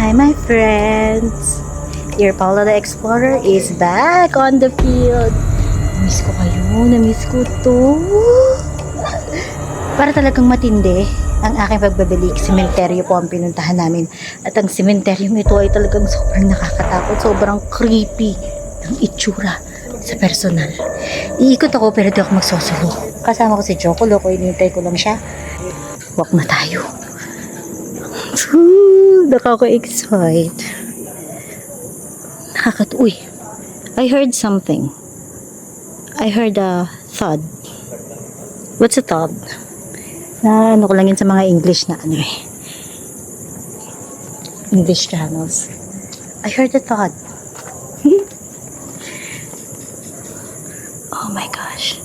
Hi my friends! Your Paula the Explorer is back on the field. Namiss ko kayo, namiss ko to. Para talagang matindi ang aking pagbabalik. Sementeryo po ang pinuntahan namin. At ang sementeryong ito ay talagang sobrang nakakatakot, sobrang creepy ng itsura sa personal. Iikot ako pero di ako magsosolo. Kasama ko si Joko Loco, inintay ko lang siya. Walk na tayo. Nakaka-excite. Uy, I heard something. I heard a thud. What's a thud? Na ano ko lang yun sa mga English na ano eh. English channels. I heard a thud. Oh my gosh.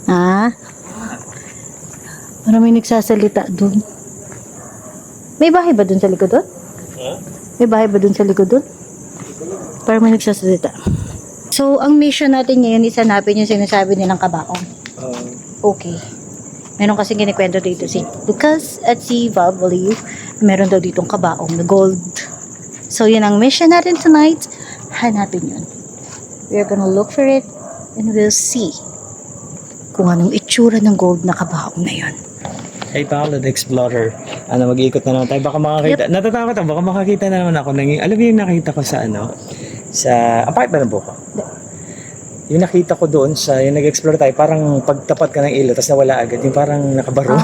Ah? Parang may nagsasalita dun. May bahay ba dun sa likod dun? May bahay ba dun sa likod dun? Parang may nagsasalita. So, ang mission natin ngayon is hanapin yung sinasabi nilang kabaong. Okay. Meron kasi kinikwento dito si Lucas at si Valvalue. Meron daw ditong kabaong na gold. So, yun ang mission natin tonight. Hanapin yun. We're gonna look for it and we'll see kung anong itsura ng gold na kabaong na yun. Hey Paolo, the Explorer. Mag-iikot na naman tayo. Baka makakita. Natatakot ako. Baka makakita na naman ako. Alam mo yung nakita ko sa sa apartment ng buko. Yung nakita ko doon sa, yung nag-explore tayo, parang pagtapat ka ng ilo, tapos nawala agad. Yung parang nakabaro.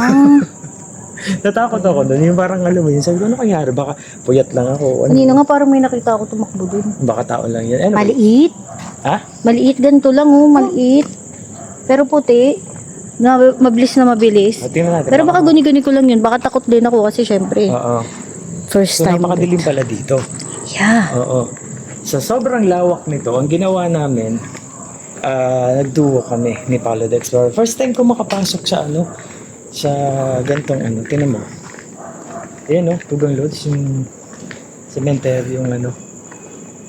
Natakot ako doon. Yung parang alam mo yun. Sabi ko, ano kanyari? Baka puyat lang ako. Kanina nga parang may nakita ako tumakbo dun. Baka tao lang yun. Anyway. Maliit. Ha? Maliit, ganito lang oh. Maliit. Pero puti. Mabilis na mabilis. Tingnan natin. Pero baka guni-guni ko lang yun. Baka takot din ako kasi syempre. Oo. First So, time. napakadilim pala dito. Yeah. Oo. So, sobrang lawak nito. Ang ginawa namin, nagduo kami ni Paolo the Explorer. First time ko makapasok sa sa gantong tinan mo. Ayan Tugang Lods, yung cemetery, yung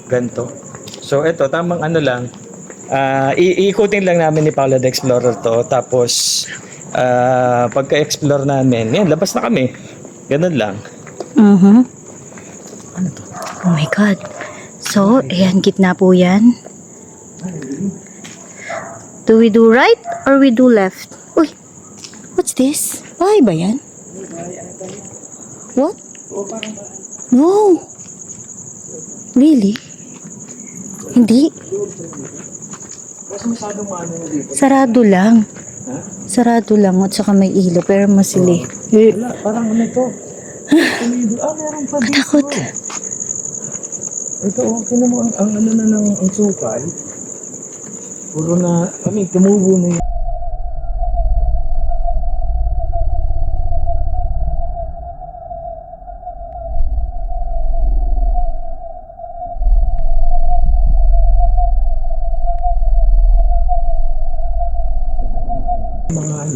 ganto. So, eto, tamang lang, iikutin lang namin ni Paolo the Explorer to. Tapos, pagka-explore namin, yan, labas na kami. Ganun lang. Ano to? Oh my God. So, ayan, gitna po yan. Do we do right or we do left? Uy, what's this? Bahay ba yan? What? No. Really? Hindi. Sarado lang. Sarado lang at saka may ilaw pero masili. Wala, parang to. Meron pa dito. Matakot. Ito, tinan mo ang ang sukal. Puro na, tumubo na yun. Mga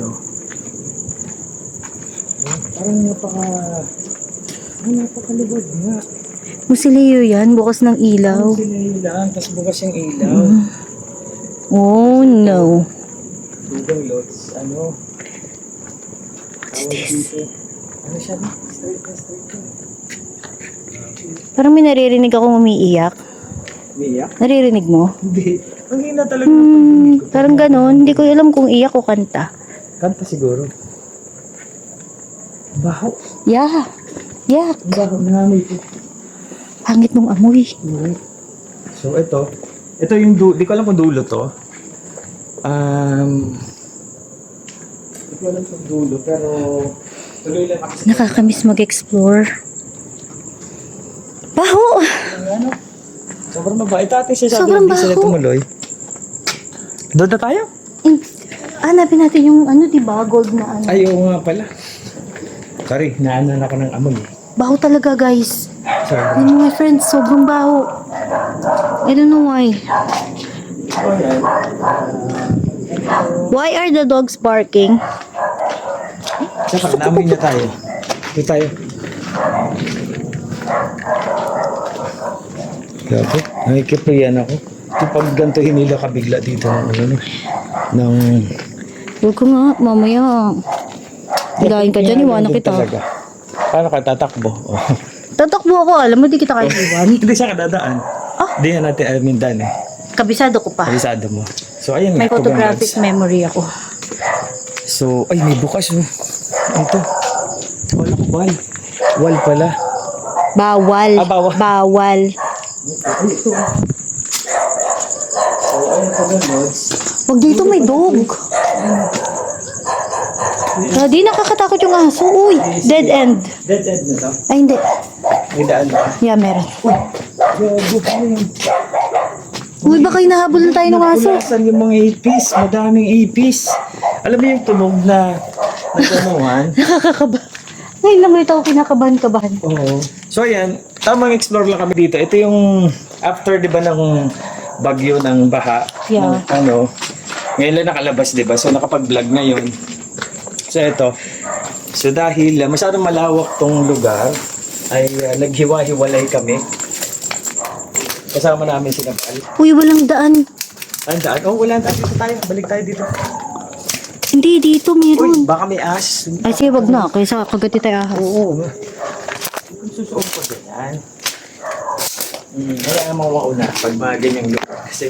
parang napakaluwag nga. Musiliyo yan, bukas ng ilaw. Lang, tapos bukas yung ilaw. Oh no. Tugang Lods, What's this? Siya na? Straight. Parang may naririnig akong umiiyak. Miyak? Naririnig mo? Hindi. Ang hina talaga. Parang ganon. Hindi ko alam kung iyak o kanta. Kanta siguro. Baho. Yeah. Yak. Baho na namin ito. Pangit nung amoy. So ito yung di ko alam kung dulo to. Di ko alam kung dulo pero tuloy lang ako. Nakakamiss mag-explore. Baho! Sobrang mabait. Ate siya sabi Sobrang hindi sila baho. tumuloy. Doon na tayo? Hanapin natin yung diba? Gold na Ay, oo nga pala. Sorry, naanan ako ng amoy. Baho talaga guys. Sorry. My friends, sobrang baho. I don't know why. Why are the dogs barking? Saka, naamoy na tayo. Dito tayo. Grabe, nakikipriyan ako. Kapag ganito hinila ka bigla dito ng Huwag ko nga, mamaya. Hilahin ka dyan, iwanan Doon kita. talaga. Paano ka tatakbo? Oh. Tatakbo ako, alam mo, di kita kaya iwan. Hindi siya kadadaan. Hindi na natin alamindan eh. Kabisado ko pa. Kabisado mo. So, ayun May nga. photographic memory ako. So, ay, may bukas oh. Ano to? Wala ko bal. Wal pala. Bawal. Ah, bawal. Bawal. Ay, ito. So, ayun pala, Lods. Wag dito, may dog. Di nakakatakot yung aso. Uy, dead end. Dead end na to? Ay, hindi. May daan ba? Yeah, meron. Gago pa yun. Uy, baka hinahabol na tayo ng aso. Nakulasan yung mga ipis. Madaming ipis. Alam mo yung tunog na nagkanuhan? Nakakakaba. Ngayon lang ito ako kinakabahan-kabahan. Oo. So ayan, tamang explore lang kami dito. Ito yung after 'di ba ng bagyo ng baha. Yeah. Ng, ano, ngayon lang nakalabas 'di ba? So nakapag-vlog ngayon. So ito. So dahil masyadong malawak tong lugar ay naghiwa-hiwalay kami. Kasama namin si Nabal. Uy, walang daan. Ang daan? Oh, wala. Dito tayo. Balik tayo dito. Hindi, dito Uy, meron. baka may as. Ay, sige, wag na. Kaysa kagati tayo ahas. Oo. Kung susuong ko ganyan. Kaya mo mauna pag mga ganyang lugar. Kasi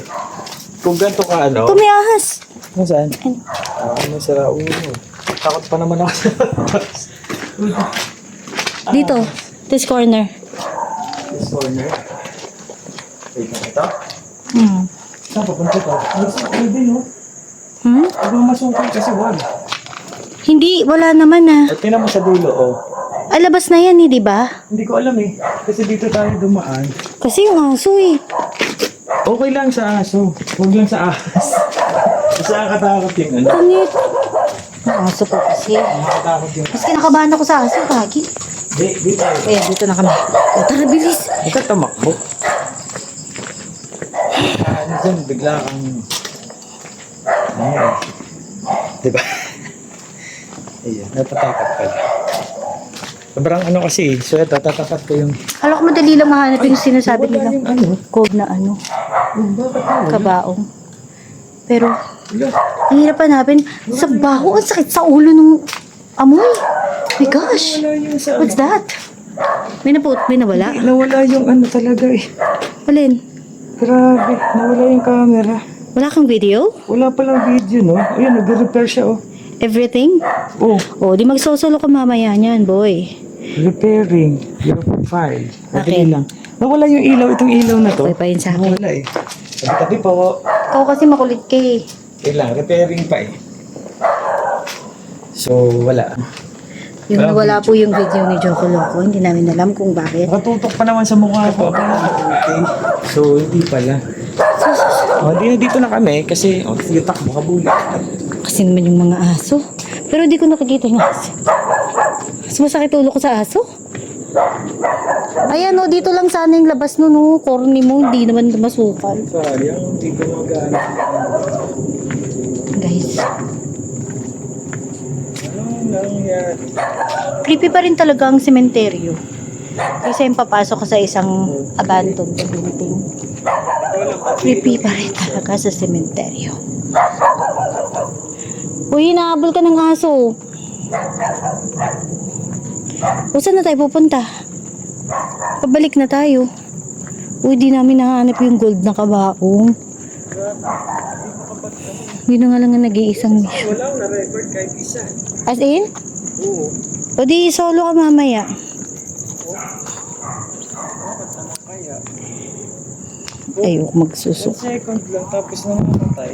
kung ganito ka ano. Ito may ahas. Ano saan? Ano sira ulo. Takot pa naman ako sa Dito. This corner. this corner. Wait lang ito. Saan papunta to? Ay, din oh. Huwag mo masukay kasi wag. Hindi, wala naman ah. At tinan mo sa dulo oh. Ay, labas na yan eh, di ba? Hindi ko alam eh. Kasi dito tayo dumaan. Kasi yung aso eh. Okay lang sa aso. Huwag lang sa ahas. Kasi nakakatakot yung ano. Pangit. Ang aso po kasi. Nakakatakot yung Mas kinakabahan ako sa aso, Kagi. Di tayo. Ayan, dito na kami. O, tara, bilis. Huwag ka tamakbo. Ano dyan, bigla kang... Ay. Diba? Ayan, natatakot pala. Sobrang ano kasi, so ito, tatapat ko yung... Kala ko madali lang mahanap yung sinasabi wala nila. yung ano. Code na ano, Bakit wala? kabaong. Pero, Wala. ang hirap hanapin. Sa baho, ang sakit sa ulo nung amoy. My gosh. Wala yung sa... What's that? May nawala? Nawala yung ano talaga eh. Alin? Grabe, nawala yung camera. Wala kang video? Wala palang video, no? Ayun, nag-repair siya, oh. Everything? Oh, O, di magsosolo ka mamaya niyan, boy. repairing your profile. Okay. Madali lang. Nawala yung ilaw, itong ilaw na to. Okay pa yun sa akin. Nawala eh. Tabi-tabi po. Ikaw kasi makulit ka eh. Kailangan, repairing pa eh. So, wala. Yung Walang nawala po yung video ni Joko Loco, hindi namin alam kung bakit. Nakatutok pa naman sa mukha ko. Okay. So, hindi pala. Oh, dito na kami kasi, sige takbo, kabuli. Kasi naman yung mga aso. Pero di ko nakikita yung aso. Mas masakit ulo ko sa aso. Ayan o, dito lang sana yung labas nun o. Corny mo, hindi naman masukal. Sayang, hindi ko mag-ano. Guys, Anong nangyari? creepy pa rin talaga ang sementeryo. Kasi yung papasok ka sa isang abandoned building. Creepy pa rin talaga sa sementeryo. Uy, hinahabol ka ng aso. O, saan na tayo pupunta? Pabalik na tayo. Uy, di namin nahanap yung gold na kabaong. Yun na nga lang ang nag-iisang mission. Wala akong na-record kahit isa. As in? Oo. O di, solo ka mamaya. Kaya, Ayoko magsusok. 1 second lang tapos namamatay.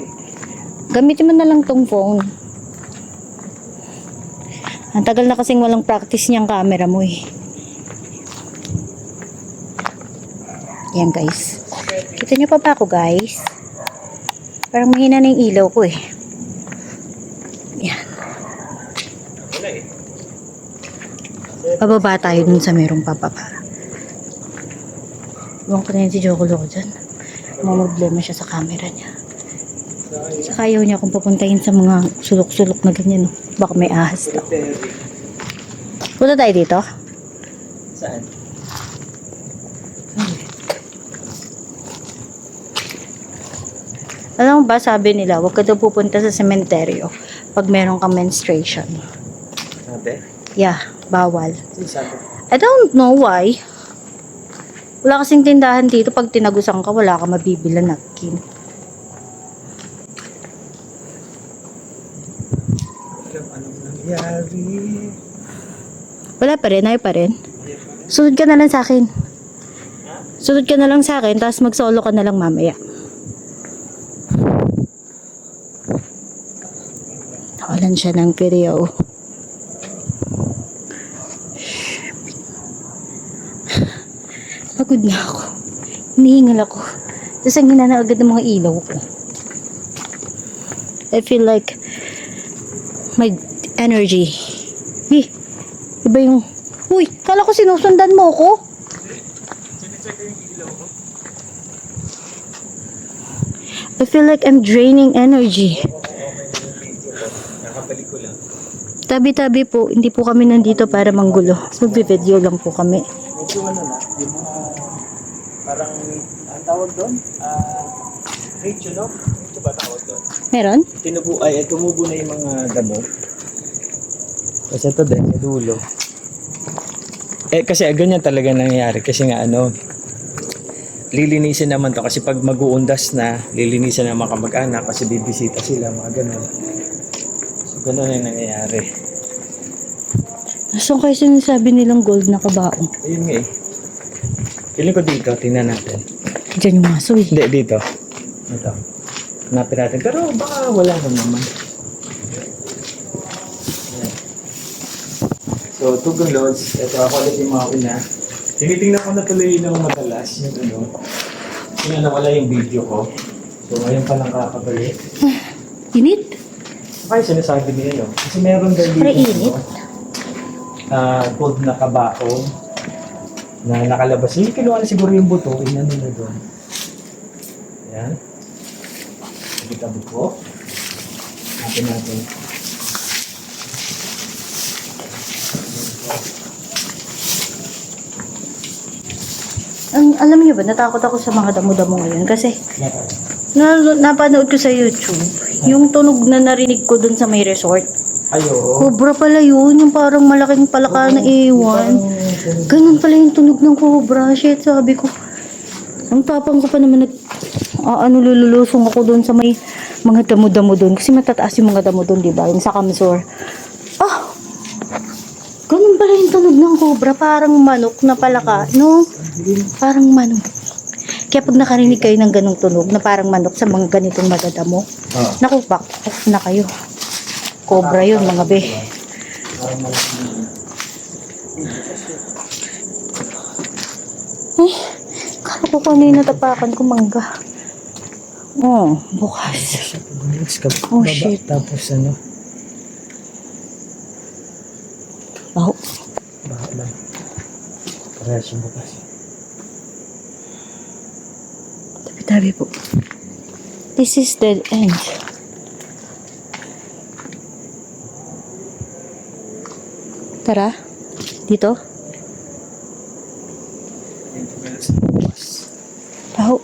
Gamitin mo na lang tong phone. Ang tagal na kasing walang practice niyang camera mo eh. Yan guys. Kita niyo pa ba ako guys? Parang mahina na yung ilaw ko eh. Yan. Wala eh. Pababa tayo dun sa merong papapa. Iwan ko na yan si Joko Loco dyan. Problema siya sa camera niya. Saka ayaw niya akong papuntahin sa mga sulok-sulok na ganyan. No? Baka may ahas daw. Punta tayo dito. Saan? Alam mo ba, sabi nila, huwag ka daw pupunta sa sementeryo pag meron kang menstruation. Sabi sabi? Yeah, bawal. Sino sabi? I don't know why. Wala kasing tindahan dito. Pag tinagusan ka, wala ka mabibila napkin. Anong nangyari? Wala pa rin, ayaw pa rin. Sunod ka na lang sa akin. Sunod ka na lang sa akin, tapos mag-solo ka na lang mamaya. Nakawalan siya ng video. Pagod na ako. Hinihingal ako. Tapos ang hinana agad ng mga ilaw ko. I feel like my energy. Iba yung... Uy, kala ko sinusundan mo ko. I feel like I'm draining energy. Nakabalik ko lang. Tabi-tabi po, hindi po kami nandito para manggulo. Magbe-video lang po kami. Medyo ano na, yung mga parang, ang tawag doon? Rachel, no? Ito ba tawag doon? Meron? Tumubo na yung mga damo. Kasi ito din, sa dulo. Kasi ganyan talaga nangyayari. Kasi nga lilinisin naman to. Kasi pag mag-uundas na, lilinisin ng mga kamag-anak kasi bibisita sila, mga ganun. So, ganun yung nangyayari. Nasaan kayo sinasabi nilang gold na kabaong? Ayun nga eh. Piling ko dito, tingnan natin. Diyan yung maso eh. Hindi, dito. Ito. Hanapin natin. Pero baka wala rin naman. Ayan. So, Tugong Lods. Ito, ako ulit yung mga una. Tinitingnan ko na tuloy ng madalas yung Kasi nga nawala yung video ko. So, ngayon pa lang kakabalik. Init? Kaya sinasabi niya yun. Kasi meron din Para init? Gold na kabaong na nakalabas. Hindi kinuha na siguro yung buto. Inano na doon. Ayan. Tabi-tabi po. Natin. Alam niyo ba, natakot ako sa mga damo-damo ngayon kasi napanood ko sa YouTube yung tunog na narinig ko dun sa may resort. Ayo. Cobra pala yun, yung parang malaking palaka na iwan. Ganun pala yung tunog ng cobra. Shit, sabi ko. Ang tapang ko pa naman lululusong ako dun sa may mga damo-damo dun. Kasi matataas yung mga damo dun, diba? Yung sa Kamsor. Ganun pala yung tunog ng cobra. Parang manok na palaka, no? Parang manok. Kaya pag nakarinig kayo ng ganung tunog na parang manok sa mga ganitong madadamo, naku, back off na kayo. Cobra yun, mga be. Ay, kala ko kung ano yung natapakan ko, mangga. Oh, bukas. Oh, shit. Tapos Baho. Baho lang. Parehas yung bukas. Tabi-tabi po. This is dead end. Tara. Dito. Baho.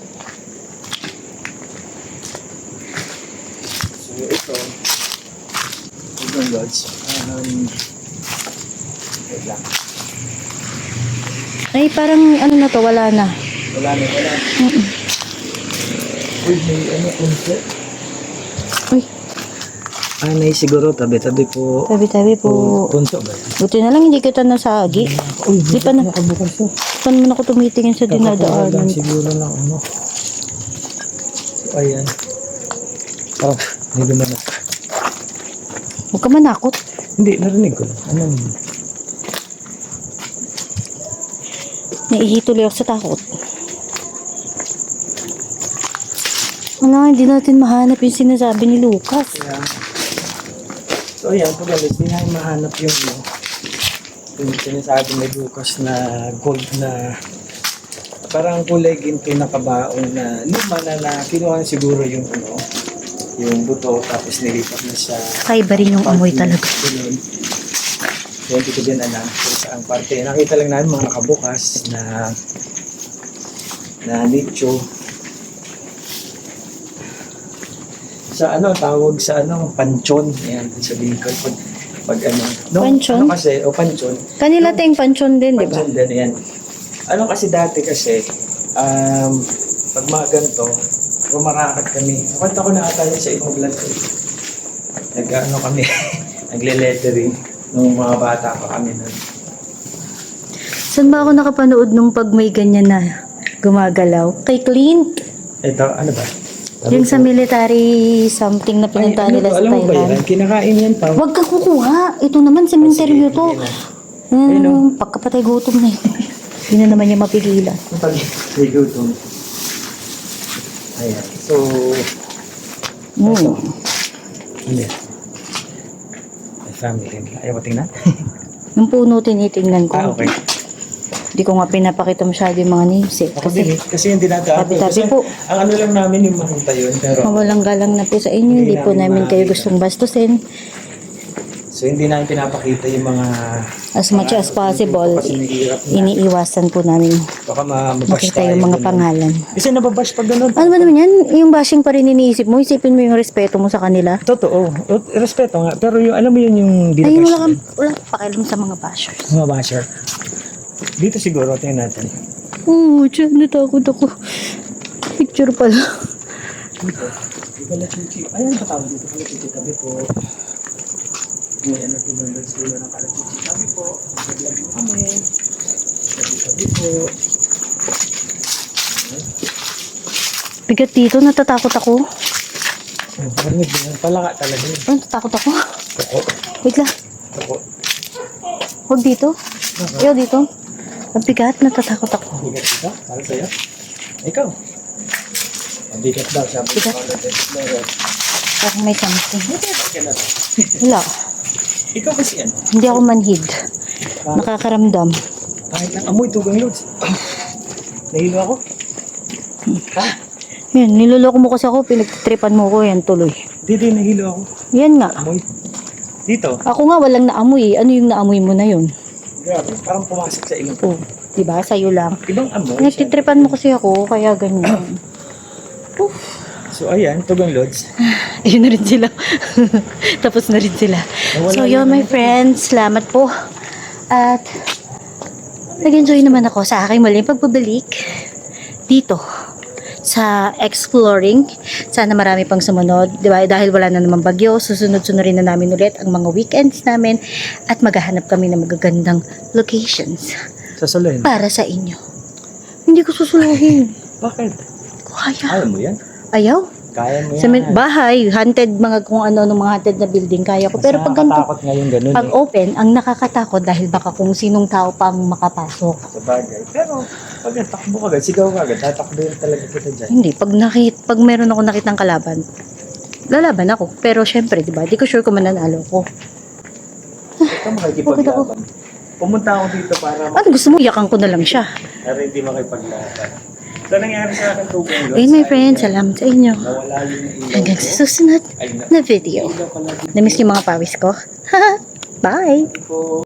So ito, Tugong Lods. Wait lang. Ay, parang ano na to, wala na. Wala na. Uy, may punso. Uy, Anay siguro, tabi-tabi po. tabi-tabi po. Punso ba? Buti na lang hindi kita nasagi. Uy, Di pa na. nakabukas to. Pa naman ako tumitingin sa Lang dinadaanan. siguro na So, ayan. Oh, hindi gumanak. Huwag ka manakot. Hindi, narinig ko. Ano? Naihituloy ako sa takot. Wala, hindi natin mahanap yung sinasabi ni Lucas. Yeah. So, ayan, pag alis, hindi namin mahanap yung yung sinasabi ni Lucas na gold na parang kulay ginto na kabaong na luma na kinuha siguro yung yung buto tapos nilipat na sa Kakaiba rin yung amoy talaga. Ganun. So, hindi ko din alam kung saan parte. Nakita lang namin mga nakabukas na nicho. Sa tawag sa panchon. Ayan, sa Bicol. Pag ano. Pansyon? Ano kasi, o pansyon. Kanila tayong pansyon din, di ba? Pansyon din, yan. Ano kasi dati kasi, pag mga ganito, rumarakat kami. Kwento ko na ata yun sa ibang vlog ko. Nag-ano kami, nagle-lettering nung mga bata pa kami nun. Saan ba ako nakapanood nung pag may ganyan na gumagalaw? Kay Clint. Ito, ano ba? Yung sa military something na pinunta Ay, ano nila to? sa Alam mo ba yan? Thailand. Kinakain yan pa. Huwag kang kukuha. Ito naman, sementeryo Sige, to. sige na. Ayun, oh. Pagkapatay gutom na yun. Hindi na naman niya mapigilan. Pag may gutom. Ayan. So, Mm. ano yan? My family. Ayaw ko tingnan? Yung puno tinitingnan ko. Okay. Hindi ko nga pinapakita masyado yung mga names eh. Ako din eh. Kasi yung dinadaan ko. Tabi-tabi Kasi po. ang ano lang namin yung makita yun. Pero, Mawalang galang na po sa inyo. Hindi po namin kayo gustong bastusin. so hindi namin pinapakita yung mga... As much as possible, Kasi mahirap na. iniiwasan po namin Baka mabash makita yung mga ganun. pangalan. Kasi nababash pag ganun. Ano ba naman yan? Yung bashing pa rin iniisip mo, isipin mo yung respeto mo sa kanila. Totoo. Respeto nga. Pero yung, alam mo yun yung Ay, binabash. wala kang pakialam sa mga bashers. Mga basher. Dito siguro, tingnan natin. Oo, dyan, natakot ako. Picture pala. Dito. Di pala chuchi. Ayan ba tawag dito? Pala chuchi. Tabi po. May ano po ba yung sila ng kala chuchi. Tabi po. Naglag mo kami. Tabi po. Bigat dito, natatakot ako. Oh, marinig mo yan. Palaka talaga yun. Ay, natatakot ako. Toko. Wait lang. Toko. Huwag dito. Ayaw dito. Ang bigat, natatakot ako. Bigat dito? Para sa'yo? Ikaw. Ang bigat daw. Sabi ko. Bigat? Parang may something. Ka na to. Wala. Ikaw kasi yan. Hindi ako manhid. Nakakaramdam. Kahit lang amoy tugang loads. Nahilo ako. Ha? Yan, niloloko mo kasi ako, pinagtripan mo ko, yan tuloy. Dito nahilo ako. Yan nga. Amoy. Dito. Ako nga walang naamoy. Ano yung naamoy mo na yun? Grabe. Parang pumasok sa ilong ko. Oh, diba? Sa'yo lang. Ibang amoy. Nagtitripan mo kasi ako, kaya ganyan. So ayan, tugang loads. Ayun na rin sila. Tapos na rin sila. Nawala So yun yun, my friends, salamat po. At nag-enjoy naman ako sa aking muling pagbabalik dito sa exploring. Sana marami pang sumunod, di ba? Dahil wala na naman bagyo, susunod-sunurin na namin ulit ang mga weekends namin at maghahanap kami ng magagandang locations Sasuluhin. para sa inyo. Hindi ko susuluhin. Bakit? Kaya. Ayaw mo yan? Ayaw. Kaya mo yan. Sa bahay, haunted mga kung ano ng mga haunted na building kaya ko. Pero pag ganito, nakakatakot ngayon ganun pag eh. open, ang nakakatakot dahil baka kung sinong tao pang makapasok. Sa bagay. Pero pag takbo ka agad, sigaw ka agad, tatakbo yun talaga kita dyan. Hindi, pag meron ako nakitang kalaban, lalaban ako. Pero syempre, di ba? Di ko sure kung mananalo ko. Ito makikipaglaban. Pumunta ako dito para Ano gusto mo? Iyakan ko na lang siya. para hindi makipaglaban. So nangyari sa akin tugang loads. Ayun, my friends, salamat sa inyo. Nawala yung ilaw Hanggang ko. sa susunod Ay, na video. ilaw pala dito Namiss yung mga pawis ko. Bye! po.